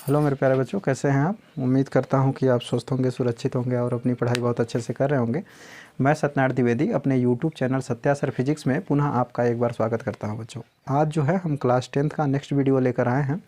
Hello मेरे प्यारे बच्चों, कैसे हैं आप। उम्मीद करता हूं कि आप स्वस्थ होंगे, सुरक्षित होंगे और अपनी पढ़ाई बहुत अच्छे से कर रहे होंगे। मैं सत्यनारायण द्विवेदी अपने YouTube channel Satya sir physics में पुनः आपका एक बार स्वागत करता हूं बच्चों। आज जो है हम क्लास 10th का नेक्स्ट वीडियो लेकर आए हैं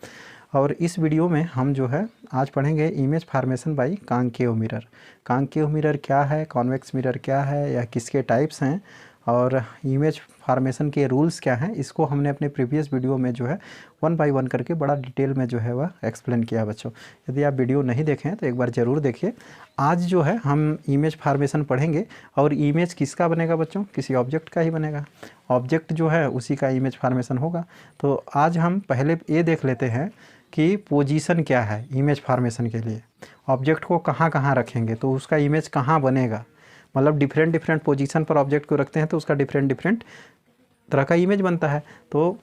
और इस वीडियो में हम जो है आज पढ़ेंगे image formation by concave mirror. Concave mirror क्या है, कॉन्वेक्स मिरर क्या है, या किसके टाइप्स हैं और इमेज फार्मेशन के रूल्स क्या हैं, इसको हमने अपने प्रीवियस वीडियो में जो है 1 बाय 1 करके बड़ा डिटेल में जो है वह एक्सप्लेन किया बच्चों। यदि आप वीडियो नहीं देखें तो एक बार ज़रूर देखिए। आज जो है हम इमेज फार्मेशन पढ़ेंगे और इमेज किसका बनेगा बच्चों, किसी ऑब्जेक्ट का ही बनेगा। ऑब्जेक्ट जो है उसी का इमेज फार्मेशन होगा। तो आज हम पहले ये देख लेते हैं कि पोजीशन क्या है इमेज फार्मेशन के लिए, ऑब्जेक्ट को कहाँ कहाँ रखेंगे तो उसका इमेज कहाँ बनेगा। मतलब डिफरेंट पोजीशन पर ऑब्जेक्ट को रखते हैं तो उसका डिफरेंट तरह का इमेज बनता है। तो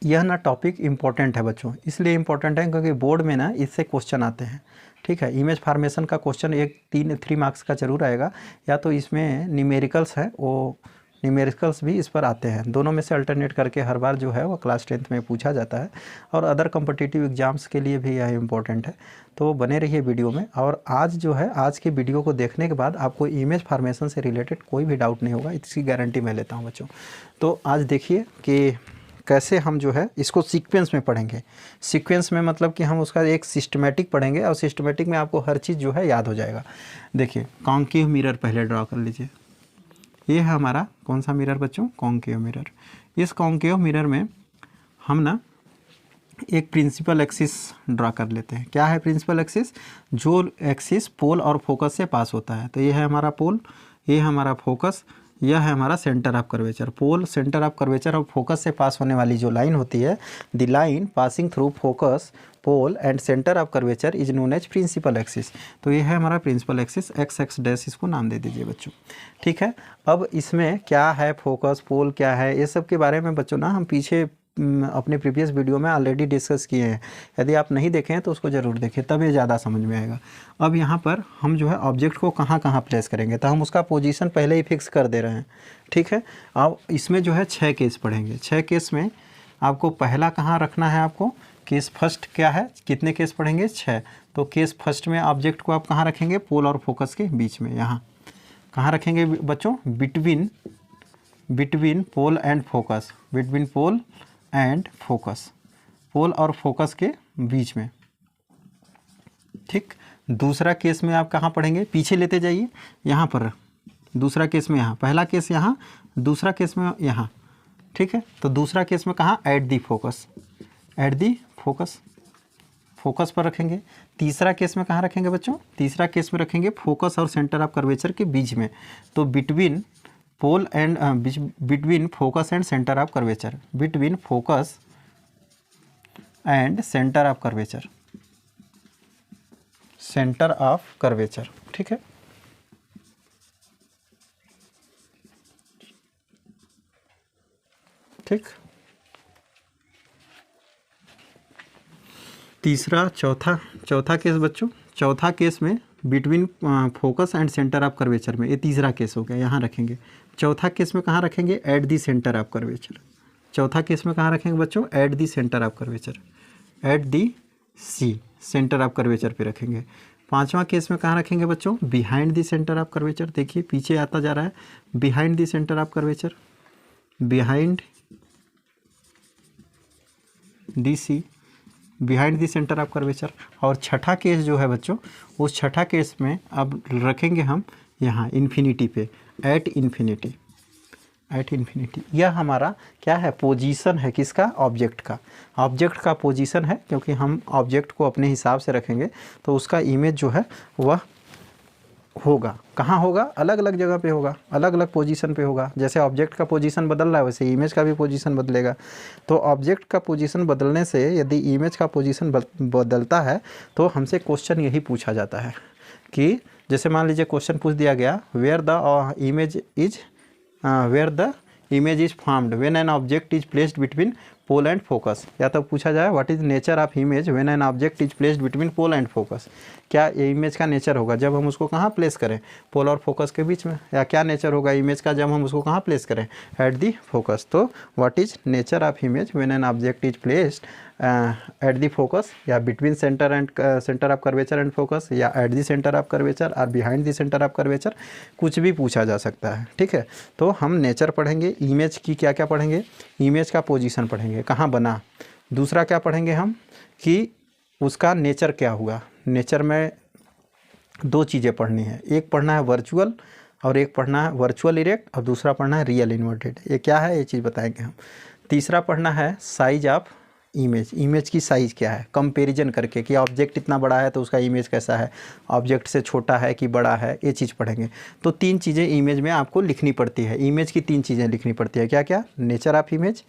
यह ना टॉपिक इम्पॉर्टेंट है बच्चों, इसलिए इम्पॉर्टेंट है क्योंकि बोर्ड में ना इससे क्वेश्चन आते हैं। ठीक है, इमेज फार्मेशन का क्वेश्चन एक 3 मार्क्स का जरूर आएगा, या तो इसमें न्यूमेरिकल्स है, वो न्यूमेरिकल्स भी इस पर आते हैं। दोनों में से अल्टरनेट करके हर बार जो है वो क्लास 10th में पूछा जाता है और अदर कॉम्पिटिटिव एग्जाम्स के लिए भी यह इम्पोर्टेंट है। तो बने रहिए वीडियो में। और आज जो है आज के वीडियो को देखने के बाद आपको इमेज फार्मेशन से रिलेटेड कोई भी डाउट नहीं होगा, इसकी गारंटी मैं लेता हूँ बच्चों। तो आज देखिए कि कैसे हम जो है इसको सीक्वेंस में पढ़ेंगे। सीक्वेंस में मतलब कि हम उसका एक सिस्टमेटिक पढ़ेंगे और सिस्टमेटिक में आपको हर चीज़ जो है याद हो जाएगा। देखिए कॉन्केव मिरर पहले ड्रॉ कर लीजिए। ये है हमारा कौन सा मिरर बच्चों, कॉन्केव मिरर। इस कॉन्केव मिरर में हम ना एक प्रिंसिपल एक्सिस ड्रा कर लेते हैं। क्या है प्रिंसिपल एक्सिस, जो एक्सिस पोल और फोकस से पास होता है। तो ये है हमारा पोल, ये है हमारा फोकस, यह है हमारा centre of curvature. Pole, centre of curvature और फोकस से पास होने वाली जो लाइन होती है, the line passing through focus, pole and centre of curvature is known as principal axis. तो ये है हमारा principal axis, x x dash इसको नाम दे दीजिए बच्चों। ठीक है, अब इसमें क्या है फोकस, पोल क्या है, ये सब के बारे में बच्चों ना हम पीछे अपने प्रीवियस वीडियो में ऑलरेडी डिस्कस किए हैं। यदि आप नहीं देखें हैं तो उसको ज़रूर देखें, तब ये ज़्यादा समझ में आएगा। अब यहाँ पर हम जो है ऑब्जेक्ट को कहाँ कहाँ प्लेस करेंगे, तो हम उसका पोजीशन पहले ही फिक्स कर दे रहे हैं। ठीक है, अब इसमें जो है 6 केस पढ़ेंगे। 6 केस में आपको पहला कहाँ रखना है, आपको केस फर्स्ट क्या है, कितने केस पढ़ेंगे 6। तो केस फर्स्ट में ऑब्जेक्ट को आप कहाँ रखेंगे, पोल और फोकस के बीच में। यहाँ कहाँ रखेंगे बच्चों, between pole and focus, between pole and focus, pole और फोकस के बीच में। ठीक, दूसरा केस में आप कहाँ पढ़ेंगे, पीछे लेते जाइए, यहाँ पर दूसरा केस में यहाँ, पहला केस यहाँ, दूसरा केस में यहाँ। ठीक है, तो दूसरा केस में कहाँ, eight the focus, eight the focus, focus पर रखेंगे। तीसरा केस में कहाँ रखेंगे बच्चों, तीसरा केस में रखेंगे फोकस और सेंटर ऑफ कर्वेचर के बीच में। तो between pole and between focus and centre of curvature, between focus and centre of curvature, centre of curvature. ठीक है, ठीक, तीसरा चौथा केस बच्चों, चौथा केस में between focus and centre of curvature में, ये तीसरा केस हो गया, यहाँ रखेंगे। चौथा केस में कहाँ रखेंगे, at the centre of curvature. चौथा केस में कहाँ रखेंगे बच्चों, at the centre of curvature, at the C, centre of curvature पे रखेंगे। पांचवा केस में कहाँ रखेंगे बच्चों, behind the centre of curvature. देखिए पीछे आता जा रहा है, behind the centre of curvature, behind the C, behind the centre of curvature. और छठा केस जो है बच्चों, उस छठा केस में अब रखेंगे हम यहाँ इन्फिनिटी पे, एट इन्फिनिटी, एट इन्फिनिटी। यह हमारा क्या है, पोजीशन है किसका, ऑब्जेक्ट का। ऑब्जेक्ट का पोजीशन है, क्योंकि हम ऑब्जेक्ट को अपने हिसाब से रखेंगे तो उसका इमेज जो है वह होगा, कहाँ होगा, अलग अलग जगह पे होगा, अलग अलग पोजीशन पे होगा। जैसे ऑब्जेक्ट का पोजीशन बदल रहा है वैसे इमेज का भी पोजीशन बदलेगा। तो ऑब्जेक्ट का पोजीशन बदलने से यदि इमेज का पोजीशन बदलता है तो हमसे क्वेश्चन यही पूछा जाता है कि जैसे मान लीजिए क्वेश्चन पूछ दिया गया, where the image is formed when an object is placed between pole and focus. या तो पूछा जाए what is nature of image when an object is placed between pole and focus. क्या ये इमेज का नेचर होगा जब हम उसको कहाँ प्लेस करें, पोल और फोकस के बीच में। या क्या नेचर होगा इमेज का जब हम उसको कहाँ प्लेस करें, एट दी फोकस। तो what is nature of image when an object is placed at the focus, या between centre and centre of curvature and focus, या at the centre of curvature और behind the centre of curvature, कुछ भी पूछा जा सकता है। ठीक है, तो हम नेचर पढ़ेंगे, इमेज की क्या क्या पढ़ेंगे, इमेज का पोजीशन पढ़ेंगे, कहाँ बना। दूसरा क्या पढ़ेंगे हम कि उसका नेचर क्या हुआ। नेचर में दो चीज़ें पढ़नी है, एक पढ़ना है वर्चुअल और एक पढ़ना है वर्चुअल इरेक्ट, और दूसरा पढ़ना है रियल इन्वर्टेड। ये क्या है, ये चीज़ बताएंगे हम। तीसरा पढ़ना है साइज ऑफ इमेज, इमेज की साइज़ क्या है, कंपैरिजन करके कि ऑब्जेक्ट इतना बड़ा है तो उसका इमेज कैसा है, ऑब्जेक्ट से छोटा है कि बड़ा है, ये चीज़ पढ़ेंगे। तो तीन चीज़ें इमेज में आपको लिखनी पड़ती है, इमेज की तीन चीज़ें लिखनी पड़ती है, क्या क्या, nature of image,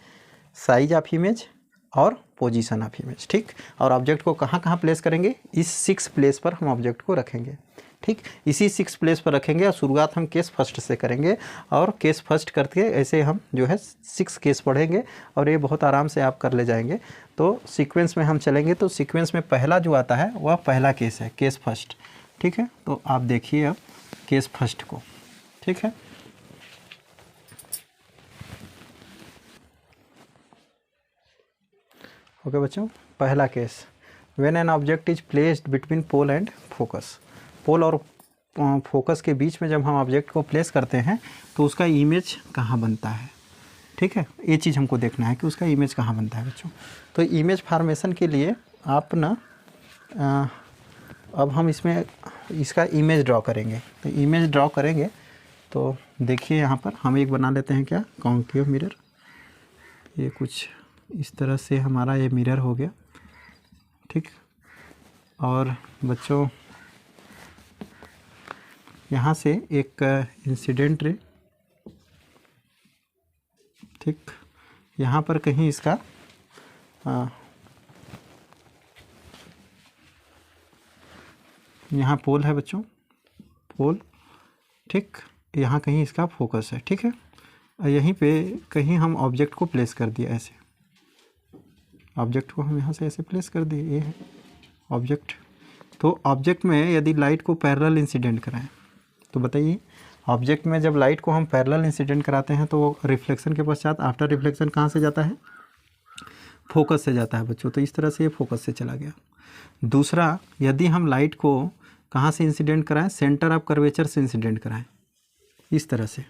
size of image और पोजीशन ऑफ इमेज। ठीक, और ऑब्जेक्ट को कहाँ कहाँ प्लेस करेंगे, इस 6 प्लेस पर हम ऑब्जेक्ट को रखेंगे। ठीक, इसी 6 प्लेस पर रखेंगे और शुरुआत हम केस फर्स्ट से करेंगे, और केस फर्स्ट करके ऐसे हम जो है 6 केस पढ़ेंगे और ये बहुत आराम से आप कर ले जाएंगे। तो सीक्वेंस में हम चलेंगे, तो सीक्वेंस में पहला जो आता है वह पहला केस है, केस फर्स्ट। ठीक है, तो आप देखिए अब केस फर्स्ट को। ठीक है, ओके बच्चों, पहला case, when an object is placed between pole and focus. Pole और फोकस के बीच में जब हम ऑब्जेक्ट को प्लेस करते हैं तो उसका इमेज कहाँ बनता है। ठीक है, ये चीज़ हमको देखना है कि उसका इमेज कहाँ बनता है बच्चों। तो इमेज फॉर्मेशन के लिए आप ना अब हम इसमें इसका इमेज ड्रॉ करेंगे। तो इमेज ड्रॉ करेंगे तो देखिए यहाँ पर हम एक बना लेते हैं, क्या, कॉन्केव मिरर। ये कुछ इस तरह से हमारा ये मिरर हो गया। ठीक, और बच्चों यहाँ से एक इंसिडेंट रे, ठीक, यहाँ पर कहीं इसका यहाँ पोल है बच्चों, पोल। ठीक, यहाँ कहीं इसका फोकस है। ठीक है, और यहीं पे कहीं हम ऑब्जेक्ट को प्लेस कर दिया, ऐसे ऑब्जेक्ट को हम यहाँ से ऐसे प्लेस कर दिए, ये है ऑब्जेक्ट। तो ऑब्जेक्ट में यदि लाइट को पैरेलल इंसिडेंट कराएं तो बताइए, ऑब्जेक्ट में जब लाइट को हम पैरेलल इंसिडेंट कराते हैं तो रिफ्लेक्शन के पश्चात आफ्टर रिफ्लेक्शन कहाँ से जाता है, फोकस से जाता है बच्चों। तो इस तरह से ये फोकस से चला गया। दूसरा, यदि हम लाइट को कहाँ से इंसिडेंट कराएं, सेंटर ऑफ कर्वेचर से इंसिडेंट कराएं, इस तरह से।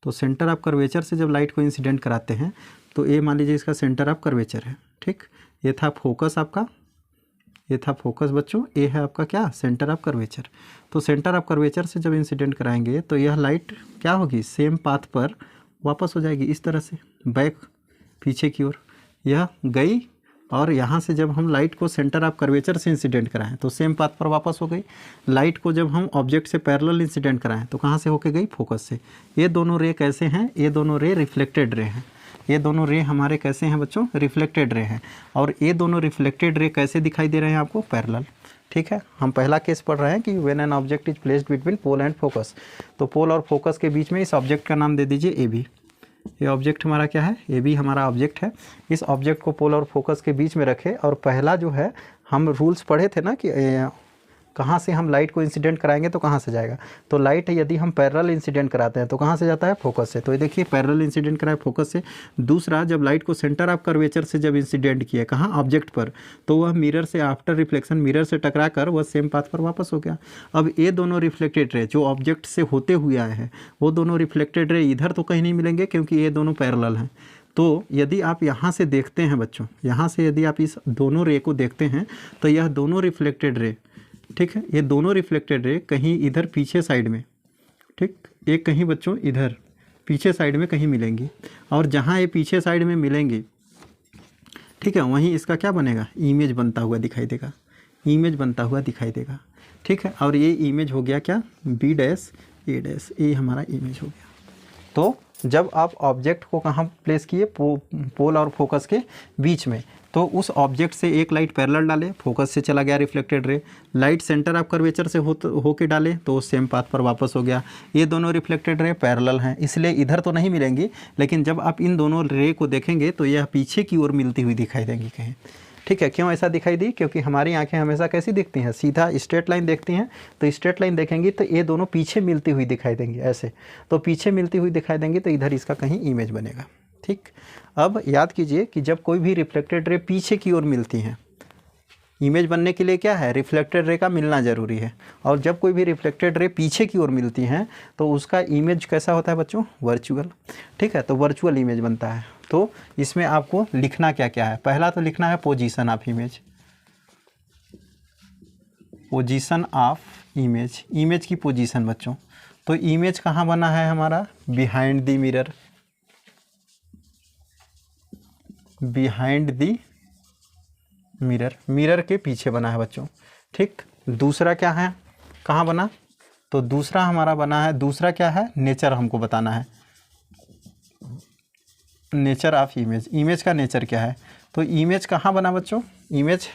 तो सेंटर ऑफ कर्वेचर से जब लाइट को इंसिडेंट कराते हैं तो ये मान लीजिए इसका सेंटर ऑफ कर्वेचर है। ठीक, ये था फोकस आपका, ये था फोकस बच्चों, ये है आपका क्या, सेंटर ऑफ कर्वेचर। तो सेंटर ऑफ कर्वेचर से जब इंसिडेंट कराएंगे तो यह लाइट क्या होगी, सेम पाथ पर वापस हो जाएगी, इस तरह से बैक, पीछे की ओर यह गई। और यहाँ से जब हम लाइट को सेंटर ऑफ कर्वेचर से इंसिडेंट कराएं तो सेम पाथ पर वापस हो गई। लाइट को जब हम ऑब्जेक्ट से पैरेलल इंसिडेंट कराएं तो कहाँ से होके गई, फोकस से। ये दोनों रे कैसे हैं, ये दोनों रे रिफ्लेक्टेड रे हैं। ये दोनों रे हमारे कैसे हैं बच्चों, रिफ्लेक्टेड रे हैं। और ये दोनों रिफ्लेक्टेड रे कैसे दिखाई दे रहे हैं आपको, पैरेलल। ठीक है, हम पहला केस पढ़ रहे हैं कि when an object is placed between pole and focus. तो पोल और फोकस के बीच में इस ऑब्जेक्ट का नाम दे दीजिए ए बी। ये ऑब्जेक्ट हमारा क्या है, ए बी हमारा ऑब्जेक्ट है। इस ऑब्जेक्ट को पोल और फोकस के बीच में रखे। और पहला जो है, हम रूल्स पढ़े थे ना कि कहाँ से हम लाइट को इंसिडेंट कराएंगे तो कहाँ से जाएगा। तो लाइट यदि हम पैरेलल इंसिडेंट कराते हैं तो कहाँ से जाता है, फोकस से। तो ये देखिए पैरेलल इंसिडेंट कराए फोकस से। दूसरा, जब लाइट को सेंटर ऑफ कर्वेचर से जब इंसिडेंट किया कहाँ, ऑब्जेक्ट पर, तो वह मिरर से आफ्टर रिफ्लेक्शन मिरर से टकरा कर वह सेम पाथ पर वापस हो गया। अब ये दोनों रिफ्लेक्टेड रे जो ऑब्जेक्ट से होते हुए आए हैं वो दोनों रिफ्लेक्टेड रे इधर तो कहीं नहीं मिलेंगे क्योंकि ये दोनों पैरेलल हैं। तो यदि आप यहाँ से देखते हैं बच्चों, यहाँ से यदि आप इस दोनों रे को देखते हैं तो यह दोनों रिफ्लेक्टेड रे, ठीक है, ये दोनों रिफ्लेक्टेड रे कहीं इधर पीछे साइड में, ठीक, एक कहीं बच्चों इधर पीछे साइड में कहीं मिलेंगी। और जहाँ ये पीछे साइड में मिलेंगी, ठीक है, वहीं इसका क्या बनेगा, इमेज बनता हुआ दिखाई देगा, इमेज बनता हुआ दिखाई देगा। ठीक है, और ये इमेज हो गया क्या, बी डैश ए डैश, ये हमारा इमेज हो गया। तो जब आप ऑब्जेक्ट को कहाँ प्लेस किए, पोल और फोकस के बीच में, तो उस ऑब्जेक्ट से एक लाइट पैरेलल डाले, फोकस से चला गया reflected ray. Light centre of curvature से होके डाले तो सेम पाथ पर वापस हो गया। ये दोनों रिफ्लेक्टेड रे पैरेलल हैं, इसलिए इधर तो नहीं मिलेंगी, लेकिन जब आप इन दोनों रे को देखेंगे तो यह पीछे की ओर मिलती हुई दिखाई देंगी कहीं। ठीक है, क्यों ऐसा दिखाई दी, क्योंकि हमारी आंखें हमेशा कैसी दिखती हैं, सीधा स्ट्रेट लाइन देखती हैं। तो स्ट्रेट लाइन देखेंगी तो ये दोनों पीछे मिलती हुई दिखाई देंगी, ऐसे। तो पीछे मिलती हुई दिखाई देंगी तो इधर इसका कहीं इमेज बनेगा। ठीक, अब याद कीजिए कि जब कोई भी रिफ्लेक्टेड रे पीछे की ओर मिलती हैं, इमेज बनने के लिए क्या है, रिफ्लेक्टेड रे का मिलना ज़रूरी है। और जब कोई भी रिफ्लेक्टेड रे पीछे की ओर मिलती हैं तो उसका इमेज कैसा होता है बच्चों, वर्चुअल। ठीक है, तो वर्चुअल इमेज बनता है। तो इसमें आपको लिखना क्या क्या है, पहला तो लिखना है position of image, position of image, image की पोजीशन बच्चों। तो इमेज कहाँ बना है हमारा, behind the mirror, behind the mirror, mirror के पीछे बना है बच्चों। ठीक, दूसरा क्या है, कहाँ बना, तो दूसरा हमारा बना है, दूसरा क्या है, नेचर हमको बताना है, नेचर ऑफ इमेज, इमेज का नेचर क्या है। तो इमेज कहाँ बना बच्चों, इमेज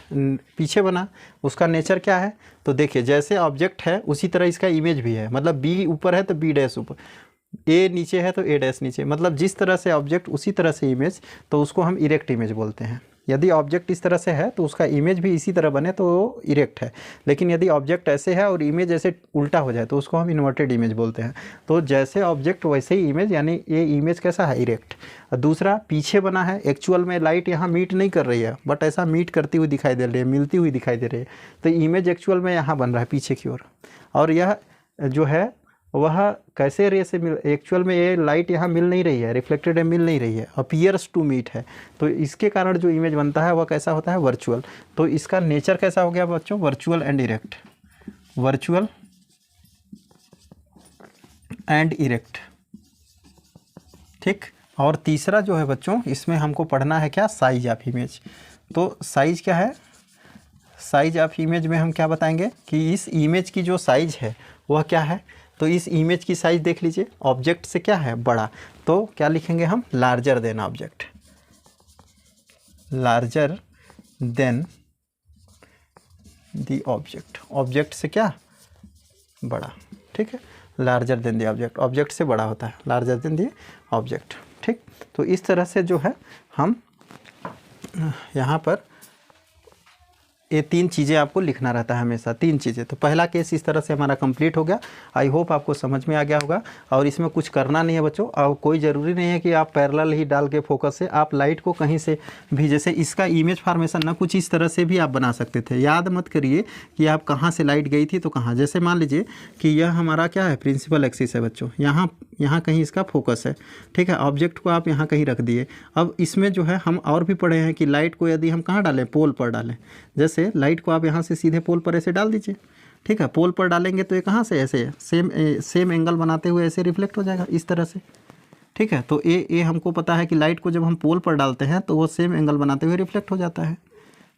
पीछे बना, उसका नेचर क्या है, तो देखिए जैसे ऑब्जेक्ट है उसी तरह इसका इमेज भी है। मतलब बी ऊपर है तो बी डैश ऊपर, ए नीचे है तो ए डैश नीचे, मतलब जिस तरह से ऑब्जेक्ट उसी तरह से इमेज, तो उसको हम इरेक्ट इमेज बोलते हैं। यदि ऑब्जेक्ट इस तरह से है तो उसका इमेज भी इसी तरह बने तो वो इरेक्ट है। लेकिन यदि ऑब्जेक्ट ऐसे है और इमेज ऐसे उल्टा हो जाए तो उसको हम इन्वर्टेड इमेज बोलते हैं। तो जैसे ऑब्जेक्ट वैसे ही इमेज, यानी ये इमेज कैसा है, इरेक्ट। दूसरा पीछे बना है, एक्चुअल में लाइट यहाँ मीट नहीं कर रही है बट ऐसा मीट करती हुई दिखाई दे रही है, मिलती हुई दिखाई दे रही है। तो इमेज एक्चुअल में यहाँ बन रहा है पीछे की ओर। और यह जो है वह कैसे रे से मिल, एक्चुअल में ये लाइट यहाँ मिल नहीं रही है, रिफ्लेक्टेड मिल नहीं रही है, अपीयर्स टू मीट है। तो इसके कारण जो इमेज बनता है वह कैसा होता है, वर्चुअल। तो इसका नेचर कैसा हो गया बच्चों, virtual and erect, virtual and erect. ठीक, और तीसरा जो है बच्चों इसमें हमको पढ़ना है क्या, साइज ऑफ इमेज। तो साइज क्या है, साइज ऑफ इमेज में हम क्या बताएंगे कि इस इमेज की जो साइज है वह क्या है। तो इस इमेज की साइज देख लीजिए, ऑब्जेक्ट से क्या है, बड़ा। तो क्या लिखेंगे हम, larger than object, larger than the object, object से क्या, बड़ा। ठीक है, larger than the object, object से बड़ा होता है, लार्जर देन द ऑब्जेक्ट। ठीक, तो इस तरह से जो है हम यहाँ पर ये तीन चीज़ें आपको लिखना रहता है हमेशा, तीन चीज़ें। तो पहला केस इस तरह से हमारा कंप्लीट हो गया। आई होप आपको समझ में आ गया होगा। और इसमें कुछ करना नहीं है बच्चों, और कोई ज़रूरी नहीं है कि आप पैरेलल ही डाल के फोकस से, आप लाइट को कहीं से भी, जैसे इसका इमेज फॉर्मेशन ना कुछ इस तरह से भी आप बना सकते थे। याद मत करिए कि आप कहाँ से लाइट गई थी तो कहाँ, जैसे मान लीजिए कि यह हमारा क्या है, प्रिंसिपल एक्सिस है बच्चों, यहाँ कहीं इसका फोकस है। ठीक है, ऑब्जेक्ट को आप यहाँ कहीं रख दिए। अब इसमें जो है हम और भी पढ़े हैं कि लाइट को यदि हम कहाँ डालें, पोल पर डालें। जैसे लाइट को आप यहाँ से सीधे पोल पर ऐसे डाल दीजिए। ठीक है, पोल पर डालेंगे तो ये कहाँ से ऐसे सेम एंगल बनाते हुए ऐसे रिफ्लेक्ट हो जाएगा इस तरह से। ठीक है, तो ये हमको पता है कि लाइट को जब हम पोल पर डालते हैं तो वो सेम एंगल बनाते हुए रिफ्लेक्ट हो जाता है।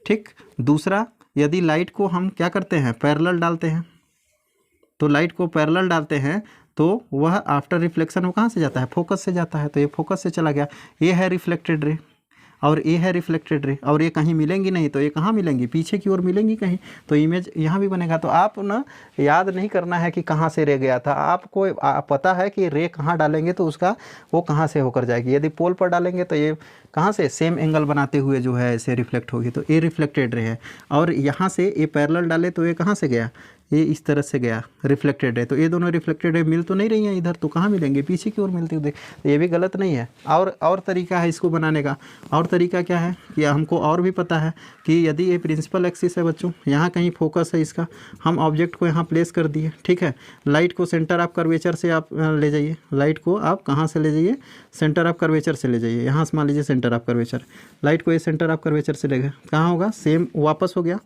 ठीक, दूसरा यदि लाइट को हम क्या करते हैं, पैरेलल डालते हैं, तो लाइट को पैरेलल डालते हैं तो वह आफ्टर रिफ्लेक्शन वो कहाँ से जाता है, फोकस से जाता है। तो ये फोकस से चला गया, ये है रिफ्लेक्टेड रे और ये है रिफ्लेक्टेड रे, और ये कहीं मिलेंगी नहीं, तो ये कहाँ मिलेंगी, पीछे की ओर मिलेंगी कहीं, तो इमेज यहाँ भी बनेगा। तो आप ना याद नहीं करना है कि कहाँ से रे गया था, आपको पता है कि रे कहाँ डालेंगे तो उसका वो कहाँ से होकर जाएगी। यदि पोल पर डालेंगे तो ये कहाँ से सेम एंगल बनाते हुए जो है ऐसे रिफ्लेक्ट होगी, तो ये रिफ्लेक्टेड रे है। और यहाँ से ये पैरेलल डाले तो ये कहाँ से गया, ये इस तरह से गया, रिफ्लेक्टेड है। तो ये दोनों रिफ्लेक्टेड है, मिल तो नहीं रही हैं इधर, तो कहाँ मिलेंगे, पीछे की ओर मिलती हुई। तो ये भी गलत नहीं है। और तरीका है इसको बनाने का। और तरीका क्या है कि हमको और भी पता है कि यदि ये प्रिंसिपल एक्सिस है बच्चों, यहाँ कहीं फोकस है इसका, हम ऑब्जेक्ट को यहाँ प्लेस कर दिए। ठीक है, लाइट को सेंटर ऑफ कर्वेचर से आप ले जाइए, लाइट को आप कहाँ से ले जाइए, सेंटर ऑफ कर्वेचर से ले जाइए। यहाँ से मान लीजिए सेंटर ऑफ कर्वेचर, लाइट को ये सेंटर ऑफ कर्वेचर से ले गए, कहाँ होगा, सेम वापस हो गया,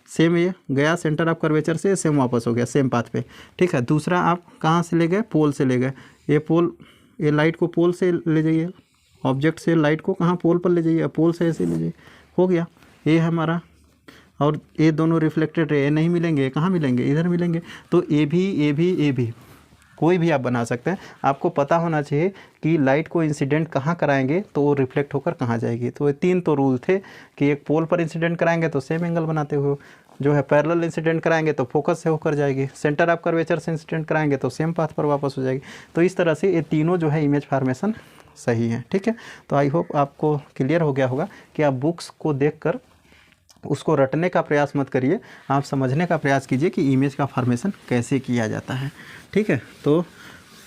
सेम ये गया सेंटर ऑफ कर्वेचर से, सेम वापस हो गया सेम पाथ पे। ठीक है, दूसरा आप कहाँ से ले गए, पोल से ले गए। ये पोल, ये लाइट को पोल से ले जाइए, ऑब्जेक्ट से लाइट को कहाँ, पोल पर ले जाइए, पोल से ऐसे ले जाइए, हो गया। ये हमारा, और ये दोनों रिफ्लेक्टेड रे नहीं मिलेंगे, कहाँ मिलेंगे, इधर मिलेंगे। तो ये भी कोई भी आप बना सकते हैं। आपको पता होना चाहिए कि लाइट को इंसिडेंट कहाँ कराएंगे तो वो रिफ्लेक्ट होकर कहाँ जाएगी। तो ये तीन तो रूल थे कि एक पोल पर इंसिडेंट कराएंगे तो सेम एंगल बनाते हुए, जो है पैरेलल इंसिडेंट कराएंगे तो फोकस से होकर जाएगी, सेंटर ऑफ कर्वेचर से इंसिडेंट कराएंगे तो सेम पाथ पर वापस हो जाएगी। तो इस तरह से ये तीनों जो है इमेज फॉर्मेशन सही है। ठीक है, तो आई होप आपको क्लियर हो गया होगा कि आप बुक्स को देखकर उसको रटने का प्रयास मत करिए, आप समझने का प्रयास कीजिए कि इमेज का फॉर्मेशन कैसे किया जाता है। ठीक है, तो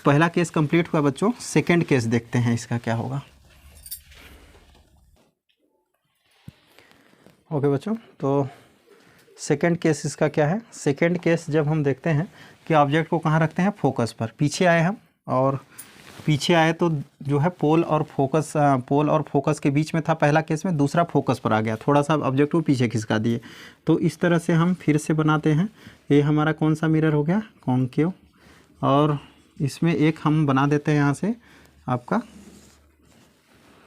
पहला केस कंप्लीट हुआ बच्चों। सेकंड केस देखते हैं इसका क्या होगा। ओके बच्चों, तो सेकंड केस इसका क्या है? सेकंड केस जब हम देखते हैं कि ऑब्जेक्ट को कहाँ रखते हैं, फोकस पर। पीछे आए हम, और पीछे आए तो जो है पोल और फोकस के बीच में था पहला केस में, दूसरा फोकस पर आ गया, थोड़ा सा ऑब्जेक्ट को पीछे खिसका दिए। तो इस तरह से हम फिर से बनाते हैं। ये हमारा कौन सा मिरर हो गया? कॉन्केव। और इसमें एक हम बना देते हैं यहाँ से आपका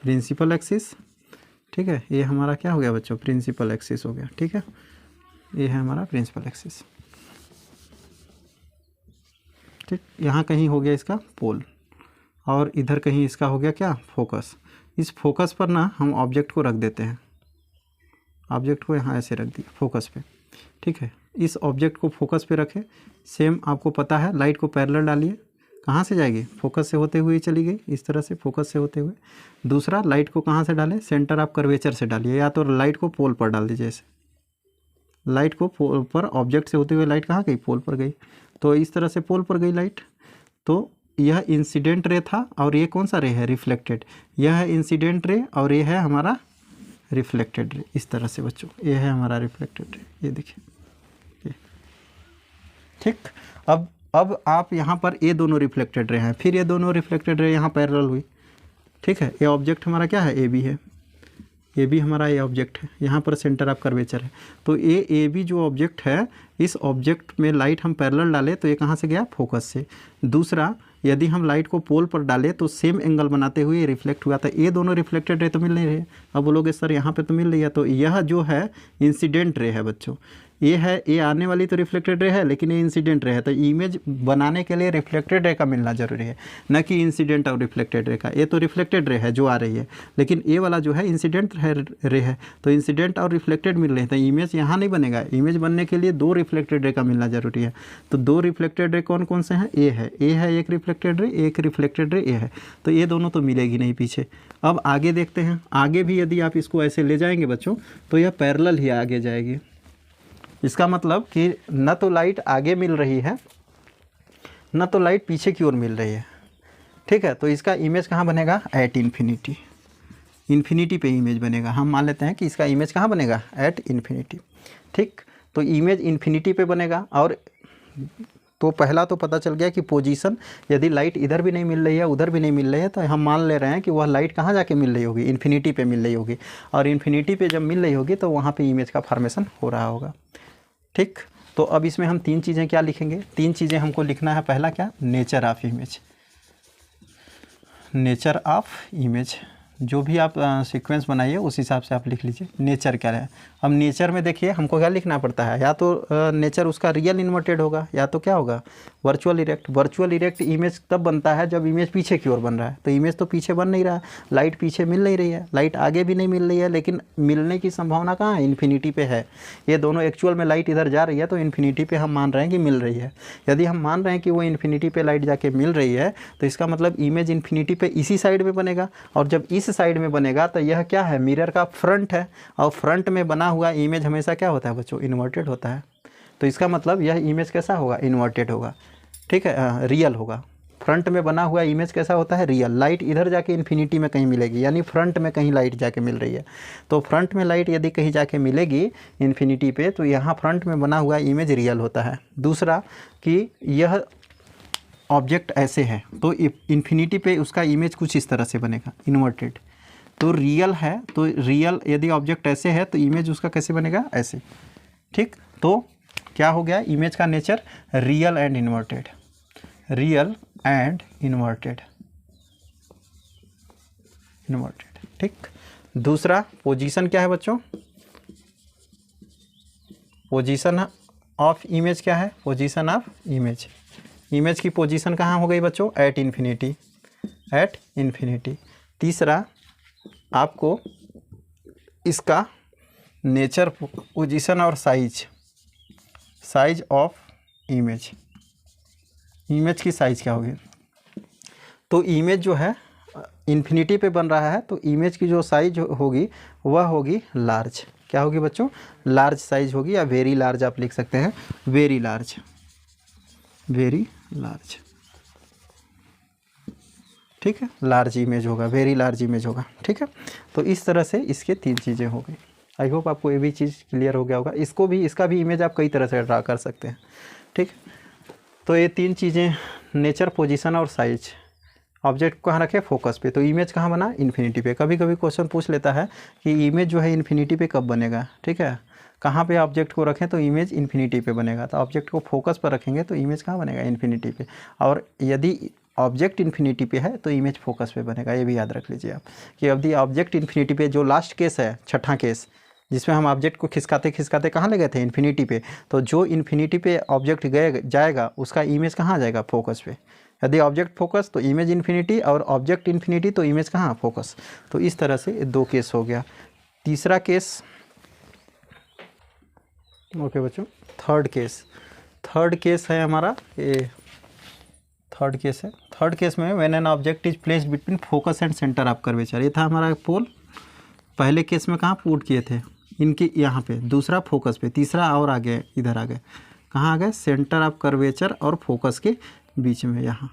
प्रिंसिपल एक्सिस। ठीक है, ये हमारा क्या हो गया बच्चों? प्रिंसिपल एक्सिस हो गया। ठीक है, ये है हमारा प्रिंसिपल एक्सिस। ठीक, यहाँ कहीं हो गया इसका पोल, और इधर कहीं इसका हो गया क्या? फोकस। इस फोकस पर ना हम ऑब्जेक्ट को रख देते हैं, ऑब्जेक्ट को यहाँ ऐसे रख दिया फोकस पे। ठीक है, इस ऑब्जेक्ट को फोकस पे रखें। सेम आपको पता है, लाइट को पैरेलल डालिए, कहाँ से जाएगी? फोकस से होते हुए चली गई, इस तरह से फोकस से होते हुए। दूसरा, लाइट को कहाँ से डालें? सेंटर ऑफ कर्वेचर से डालिए, या तो लाइट को पोल पर डाल दीजिए। ऐसे लाइट को पोल पर, ऑब्जेक्ट से होते हुए लाइट कहाँ गई? पोल पर गई। तो इस तरह से पोल पर गई लाइट। तो यह इंसिडेंट रे था, और ये कौन सा रे है? रिफ्लेक्टेड। यह है इंसिडेंट रे, और ये है हमारा रिफ्लेक्टेड रे। इस तरह से बच्चों, ये है हमारा रिफ्लेक्टेड रे, ये देखिए ये। ठीक, अब आप यहाँ पर ये दोनों रिफ्लेक्टेड रे हैं, फिर ये दोनों रिफ्लेक्टेड रे यहाँ पैरेलल हुई। ठीक है, ये ऑब्जेक्ट हमारा क्या है? ए बी है, ए बी हमारा ये ऑब्जेक्ट है, यहाँ पर सेंटर ऑफ कर्वेचर है। तो ए बी जो ऑब्जेक्ट है, इस ऑब्जेक्ट में लाइट हम पैरेलल डालें तो ये कहाँ से गया? फोकस से। दूसरा, यदि हम लाइट को पोल पर डालें तो सेम एंगल बनाते हुए रिफ्लेक्ट हुआ था। ये दोनों रिफ्लेक्टेड रे तो मिल नहीं रहे। अब बोलोगे सर यहाँ पे तो मिल रही है, तो यह जो है इंसिडेंट रे है बच्चों। ये है, ये आने वाली तो रिफ्लेक्टेड रे है, लेकिन ये इंसिडेंट रे है। तो इमेज बनाने के लिए रिफ्लेक्टेड रे का मिलना जरूरी है, न कि इंसिडेंट और रिफ्लेक्टेड रे का। ये तो रिफ्लेक्टेड रे है जो आ रही है, लेकिन ये वाला जो है इंसिडेंट रे है। तो इंसिडेंट और रिफ्लेक्टेड मिल रहे हैं, तो इमेज यहाँ नहीं बनेगा। इमेज बनने के लिए दो रिफ्लेक्टेड रे का मिलना जरूरी है। तो दो रिफ्लेक्टेड रे कौन कौन से हैं? ए है एक रिफ्लेक्टेड रे, एक रिफ्लेक्टेड रे ए है। तो ये दोनों तो मिलेगी नहीं पीछे। अब आगे देखते हैं, आगे भी यदि आप इसको ऐसे ले जाएंगे बच्चों, तो यह पैरेलल ही आगे जाएगी। इसका मतलब कि न तो लाइट आगे मिल रही है, न तो लाइट पीछे की ओर मिल रही है। ठीक है, तो इसका इमेज कहाँ बनेगा? At infinity. इन्फिनिटी पे इमेज बनेगा। हम मान लेते हैं कि इसका इमेज कहाँ बनेगा? At infinity. ठीक, तो इमेज इन्फिनिटी पे बनेगा। और तो पहला तो पता चल गया कि पोजीशन, यदि लाइट इधर भी नहीं मिल रही है, उधर भी नहीं मिल रही है, तो हम मान ले रहे हैं कि वह लाइट कहाँ जाके मिल रही होगी? इन्फिनिटी पे मिल रही होगी। और इन्फिनिटी पे जब मिल रही होगी तो वहाँ पे इमेज का फॉर्मेशन हो रहा होगा। ठीक, तो अब इसमें हम तीन चीज़ें क्या लिखेंगे? तीन चीज़ें हमको लिखना है। पहला क्या? Nature of image. Nature of image, जो भी आप सीक्वेंस बनाइए उस हिसाब से आप लिख लीजिए नेचर क्या है। अब नेचर में देखिए हमको क्या लिखना पड़ता है, या तो नेचर उसका रियल इन्वर्टेड होगा, या तो क्या होगा? Virtual erect. Virtual erect image तब बनता है जब इमेज पीछे की ओर बन रहा है। तो इमेज तो पीछे बन नहीं रहा, लाइट पीछे मिल नहीं रही है, लाइट आगे भी नहीं मिल रही है, लेकिन मिलने की संभावना कहाँ है? इन्फिनिटी पे है। ये दोनों एक्चुअल में लाइट इधर जा रही है, तो इन्फिनिटी पे हम मान रहे हैं कि मिल रही है। यदि हम मान रहे हैं कि वो इन्फिनिटी पे लाइट जाके मिल रही है, तो इसका मतलब इमेज इन्फिनिटी पे इसी साइड में बनेगा। और जब इस साइड में बनेगा तो यह क्या है? मिरर का फ्रंट है, और फ्रंट में बना हुआ इमेज हमेशा क्या होता है बच्चों? इन्वर्टेड होता है। तो इसका मतलब यह इमेज कैसा होगा? इन्वर्टेड होगा। ठीक है, रियल होगा। फ्रंट में बना हुआ इमेज कैसा होता है? रियल। लाइट इधर जाके इन्फिनिटी में कहीं मिलेगी, यानी फ्रंट में कहीं लाइट जाके मिल रही है। तो फ्रंट में लाइट यदि कहीं जाके मिलेगी इन्फिनिटी पे, तो यहाँ फ्रंट में बना हुआ इमेज रियल होता है। दूसरा कि यह ऑब्जेक्ट ऐसे है, तो इन्फिनिटी पे उसका इमेज कुछ इस तरह से बनेगा, इन्वर्टेड। तो रियल है, तो रियल यदि ऑब्जेक्ट ऐसे है तो इमेज उसका कैसे बनेगा? ऐसे। ठीक, तो क्या हो गया? इमेज का nature real and inverted. Real and inverted, inverted. ठीक, दूसरा पोजीशन क्या है बच्चों? पोजीशन ऑफ इमेज क्या है? Position of image. इमेज की पोजीशन कहाँ हो गई बच्चों? At infinity, at infinity. तीसरा आपको इसका नेचर, पोजीशन और size, size of image. Image की साइज क्या होगी? तो इमेज जो है इन्फिनिटी पे बन रहा है, तो इमेज की जो साइज होगी वह होगी लार्ज। क्या होगी बच्चों? लार्ज साइज होगी, या वेरी लार्ज आप लिख सकते हैं, वेरी लार्ज, वेरी लार्ज। ठीक है, लार्ज इमेज होगा, वेरी लार्ज इमेज होगा। ठीक है, तो इस तरह से इसके तीन चीज़ें हो गई। आई होप आपको ये भी चीज़ क्लियर हो गया होगा। इसका भी इमेज आप कई तरह से ड्रा कर सकते हैं, ठीक। तो ये 3 चीज़ें, नेचर, पोजीशन और साइज। ऑब्जेक्ट को कहाँ रखें, फोकस पे। तो इमेज कहाँ बना, इन्फिनिटी पे। कभी कभी क्वेश्चन पूछ लेता है कि इमेज जो है इन्फिनिटी पे कब बनेगा, ठीक है। कहाँ पे ऑब्जेक्ट को रखें तो इमेज इन्फिनिटी पे बनेगा। तो ऑब्जेक्ट को फोकस पर रखेंगे तो इमेज कहाँ बनेगा, इन्फिनिटी पे। और यदि ऑब्जेक्ट इन्फिनिटी पे है तो इमेज फोकस पे बनेगा। ये भी याद रख लीजिए आप कि यदि ऑब्जेक्ट इन्फिनिटी पे, जो लास्ट केस है, छठा केस, जिसमें हम ऑब्जेक्ट को खिसकाते खिसकाते कहाँ ले गए थे, इन्फिनिटी पे। तो जो इन्फिनिटी पे ऑब्जेक्ट जाएगा उसका इमेज कहाँ जाएगा, फोकस पे। यदि ऑब्जेक्ट फोकस तो इमेज इन्फिनिटी, और ऑब्जेक्ट इन्फिनिटी तो इमेज कहाँ, फोकस। तो इस तरह से 2 केस हो गया। तीसरा केस, ओके बच्चों, थर्ड केस है हमारा, ये थर्ड केस है। थर्ड केस में when an object is placed between focus and centre of curvature. ये था हमारा पोल। पहले केस में कहाँ पुट किए थे, इनके यहाँ पे। दूसरा फोकस पे। तीसरा और आगे, इधर आ गए, कहाँ आ गए, सेंटर ऑफ कर्वेचर और फोकस के बीच में, यहाँ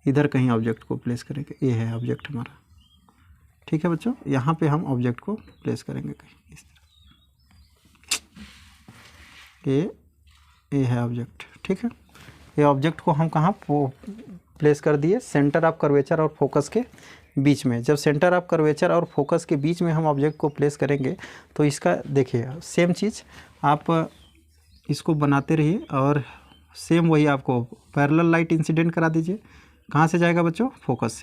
इधर कहीं ऑब्जेक्ट को प्लेस करेंगे। ये है ऑब्जेक्ट हमारा, ठीक है बच्चों। यहाँ पे हम ऑब्जेक्ट को प्लेस करेंगे कहीं इस तरह। ये है ऑब्जेक्ट, ठीक है। ये ऑब्जेक्ट को हम कहाँ प्लेस कर दिए, सेंटर ऑफ कर्वेचर और फोकस के बीच में। जब सेंटर ऑफ कर्वेचर और फोकस के बीच में हम ऑब्जेक्ट को प्लेस करेंगे तो इसका देखिए सेम चीज़ आप इसको बनाते रहिए, और सेम वही आपको पैरेलल लाइट इंसिडेंट करा दीजिए। कहाँ से जाएगा बच्चों, फोकस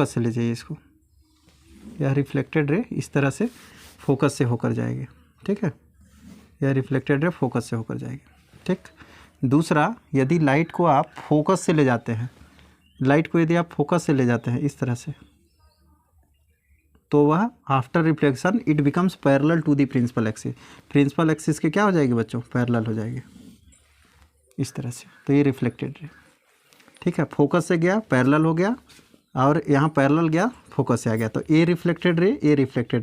से ले जाइए इसको। यह रिफ्लेक्टेड रे इस तरह से फोकस से होकर जाएगी, ठीक है। यह रिफ्लेक्टेड रे फोकस से होकर जाएगी, ठीक। दूसरा, यदि लाइट को आप फोकस से ले जाते हैं, इस तरह से, तो वह after reflection it becomes parallel to the principal axis. Principal axis के क्या हो जाएगी बच्चों, पैरेलल हो जाएगी इस तरह से। तो ये रिफ्लेक्टेड रे, ठीक है। फोकस से गया, पैरेलल हो गया, और यहाँ पैरेलल गया, फोकस से आ गया। तो ए रिफ्लेक्टेड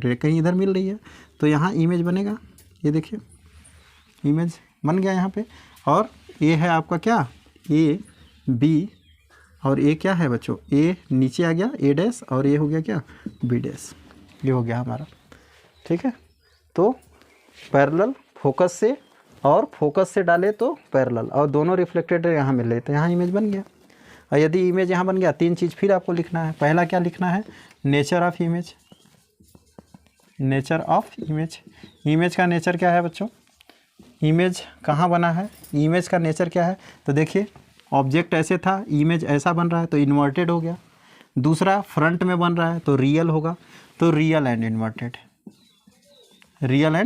रे कहीं इधर मिल रही है, तो यहाँ इमेज बनेगा। ये देखिए इमेज बन गया यहाँ पे। और ये है आपका क्या, ए बी, और ए क्या है बच्चों, ए नीचे आ गया, ए डैश, और ये हो गया क्या, बी डैश। ये हो गया हमारा, ठीक है। तो पैरेलल फोकस से, और फोकस से डाले तो पैरेलल, और दोनों रिफ्लेक्टेड यहाँ मिल रहे, तो यहाँ इमेज बन गया। और यदि इमेज यहाँ बन गया, 3 चीज़ फिर आपको लिखना है। पहला क्या लिखना है, नेचर ऑफ इमेज। इमेज का नेचर क्या है बच्चों, इमेज कहाँ बना है, इमेज का नेचर क्या है। तो देखिए ऑब्जेक्ट ऐसे था, इमेज ऐसा बन रहा है, तो इन्वर्टेड हो गया। दूसरा, फ्रंट में बन रहा है तो रियल होगा, तो रियल एंड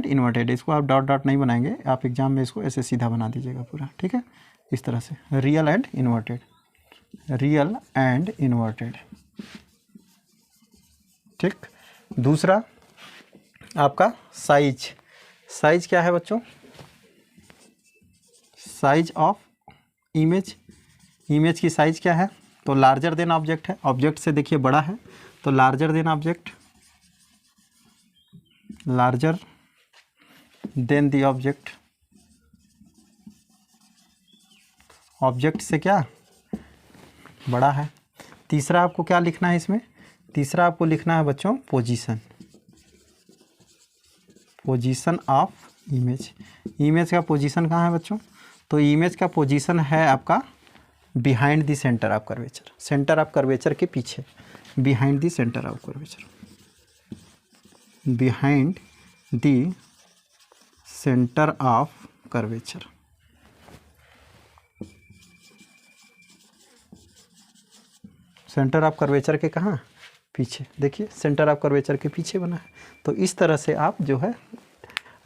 इन्वर्टेड। इसको आप डॉट डॉट नहीं बनाएंगे, आप एग्जाम में इसको ऐसे सीधा बना दीजिएगा पूरा, ठीक है। इस तरह से रियल एंड इन्वर्टेड, ठीक। दूसरा आपका साइज क्या है बच्चों, साइज ऑफ इमेज की साइज क्या है, तो लार्जर देन ऑब्जेक्ट है। ऑब्जेक्ट से देखिए बड़ा है, तो larger than object, larger than the object से क्या बड़ा है। तीसरा आपको क्या लिखना है इसमें, तीसरा आपको लिखना है बच्चों पोजीशन ऑफ इमेज का पोजीशन कहाँ है बच्चों, तो इमेज का पोजीशन है आपका behind the centre of curvature के पीछे, behind the centre of curvature, centre of curvature के कहाँ, पीछे। देखिए सेंटर ऑफ कर्वेचर के पीछे बना है। तो इस तरह से आप जो है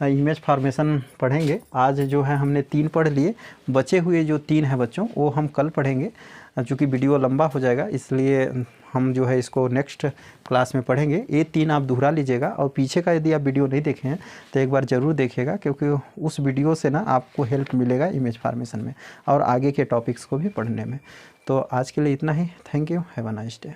इमेज फॉर्मेशन पढ़ेंगे। आज जो है हमने 3 पढ़ लिए, बचे हुए जो 3 है बच्चों वो हम कल पढ़ेंगे। चूँकि वीडियो लंबा हो जाएगा इसलिए हम जो है इसको नेक्स्ट क्लास में पढ़ेंगे। ये 3 आप दोहरा लीजिएगा, और पीछे का यदि आप वीडियो नहीं देखे हैं तो एक बार ज़रूर देखिएगा, क्योंकि उस वीडियो से ना आपको हेल्प मिलेगा इमेज फॉर्मेशन में और आगे के टॉपिक्स को भी पढ़ने में। तो आज के लिए इतना ही। Thank you, have a nice day.